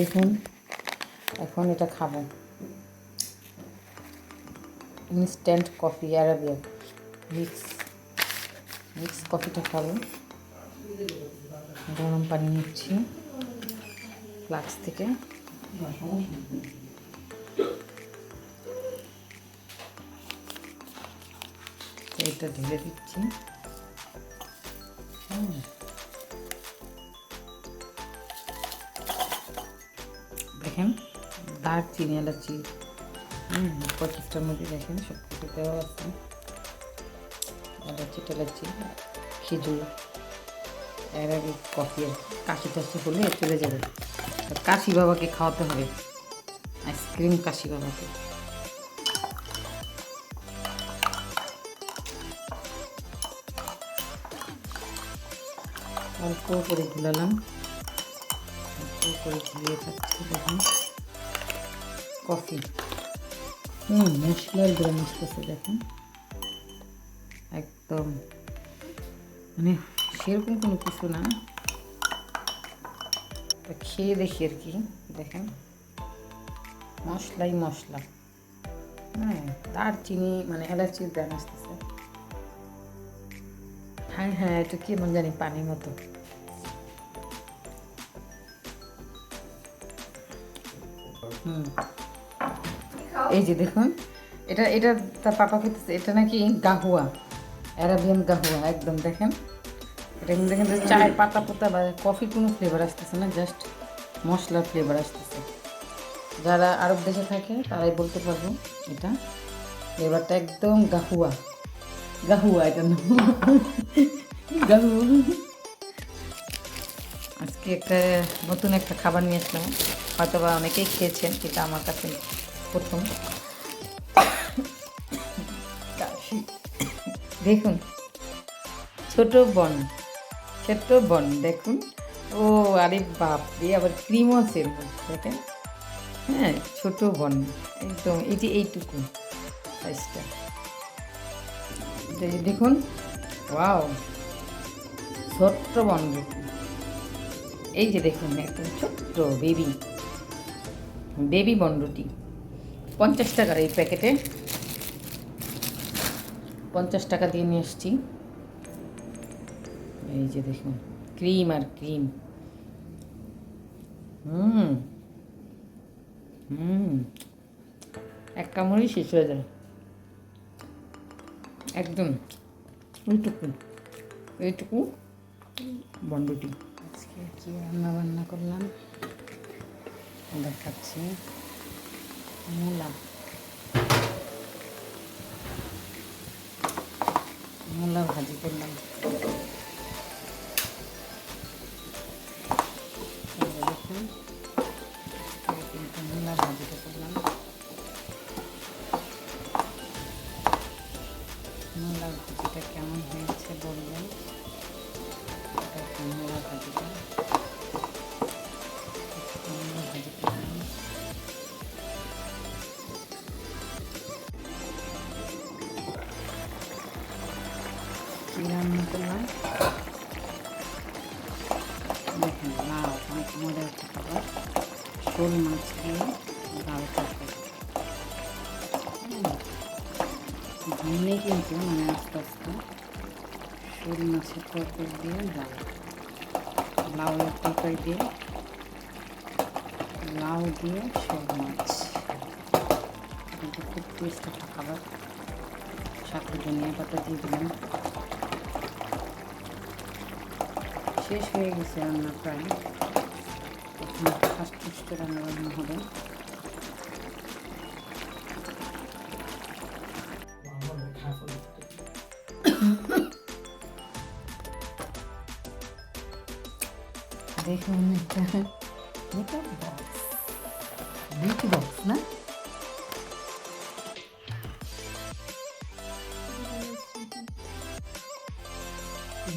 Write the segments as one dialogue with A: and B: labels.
A: দেখুন এখন এটা খাবো, ইনস্ট্যান্ট কফি আরাবিয়া মিক্স কফিটা খাবো। গরম পানি নিচ্ছি ফ্লাক্স থেকে। এটা ঢেলে দিচ্ছি। দেখেন দারচিনি, এলাচি, পঁচিশটার মধ্যে দেখেন সব কিছু দেওয়া আছে। এলাচি টেলাচি, খেজুর, অ্যারাবিক কফি। আর কাশি টাশি হলে চলে যাবে। কাশি বাবাকে খাওয়াতে হবে, আইসক্রিম কাশি বাবাকে। অল্প করে গুলালাম, অল্প করে গুলিয়ে খাচ্ছি। দেখুন কফি, মশলার গ্রাম আসতেছে দেখুন, একদম মানে সেরকম কোনো কিছু না, খেয়ে দেখি আর কি। দেখেন মশলাই মশলা, দারচিনি মানে এলাচির গ্রাম আসতেছে। হ্যাঁ এটা কি মন জানি পানির মতো। এই যে দেখুন এটা এটা তার পাপা খেতেছে। এটা নাকি গাহুয়া, অ্যারাবিয়ান গাহুয়া একদম। দেখেন এটা কিন্তু দেখেন চায়ের পাতা পোতা বা কফির কোনো ফ্লেভার আসতেছে না, জাস্ট মশলার ফ্লেভার আসতেছে। যারা আরব দেশে থাকে তারাই বলতে পারবো এটা ফ্লেভারটা একদম গাহুয়া গাহুয়া, এটার নাম গাহুয়া। আজকে একটা নতুন একটা খাবার নিয়ে আসলাম, হয়তো বা অনেকেই খেয়েছেন, কিন্তু আমার কাছে প্রথম। দেখুন ছোট বন দেখুন। ও আরে বাপ রে, আবার ক্রিমও আছে এর মধ্যে দেখেন। হ্যাঁ ছোট বন একদম, এটি এইটুকু সাইজটা। দেখুন ওয়াও, ছোট্ট বন দেখুন। এই যে দেখুন একদম ছোট্ট বেবি বনরুটি, 50 টাকার এই প্যাকেটে, 50 টাকা দিয়ে নিয়ে এসছি। এই যে দেখুন ক্রিম আর ক্রিম, এক কামড়েই শেষ হয়ে যায় একদম। এইটুকু বনরুটি। আজকে কি রান্না করলাম দেখাচ্ছি। মূলা ভাজি করলাম। দেখুন মূলা ভাজিটা করলাম। মূলা ভাজিটা কেমন হয়েছে বলবেন। মূলা ভাজি করলাম। কি রান্না করলাম দেখেন, লাউ, অনেক মজার একটা খাবার, শোল মাছ দিয়ে লাউ তরকারি। ভাঙলেই কিন্তু মানে আস্তে আস্তে শোল মাছের তরকারি দিয়ে লাউয়ের তরকারি দিয়ে, লাউ দিয়ে শোল মাছ, কিন্তু খুব টেস্ট একটা খাবার। সাথে ধনিয়া পাতা দিয়ে দিলাম। শেষ হয়ে গেছে রান্না প্রায়, ফাস্ট রান্না হবে। দেখুন এটা বিউটি বক্স না,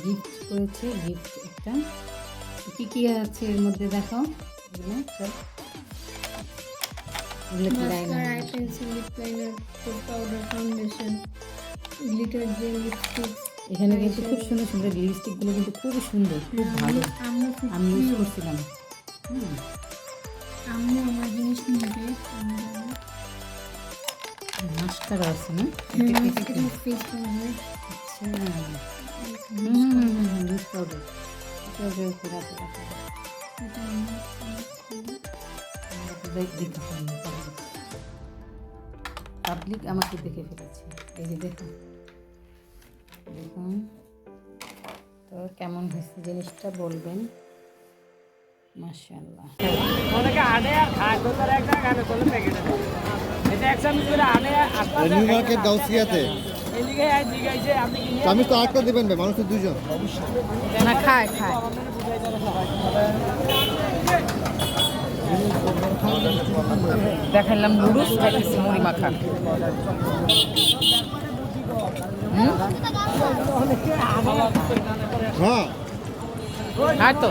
A: গিফট করেছে। গিফট একটা কি কি আছে এর মধ্যে দেখাও। এগুলো সব এখানে কিন্তু খুব সুন্দর সুন্দর লিপস্টিকগুলো কিন্তু খুবই সুন্দর, খুব ভালো। আমি ইউজ করছিলাম।
B: আমি আমার জিনিস নিবে আমি জানি
A: মাস্টার আছে না
B: এটা ফেস করবে
A: আচ্ছা লুজ পাউডার এটা যে পুরা পুরা
B: এটা আমার
A: পাবলিক আমাকে দেখে ফেলেছে এই যে দেখুন দেখুন তো কেমন হয়েছে জিনিসটা বলবেন মাশাআল্লাহ
C: অনেকে আনে আর খায় তোর একটা গানে চলে প্যাকেটে এটা এক চামচ করে আনে আর
D: নিউ মার্কেট গাউসিয়াতে
C: এদিকে আই জিগাইছে আপনি কি
D: তো আমি তো আটটা দেবেন ভাই মানুষ তো দুজন
A: না খায় খায় দেখাইলাম নুডলস খাইতেছি মুড়ি মাখা
D: হ্যাঁ
A: আর তো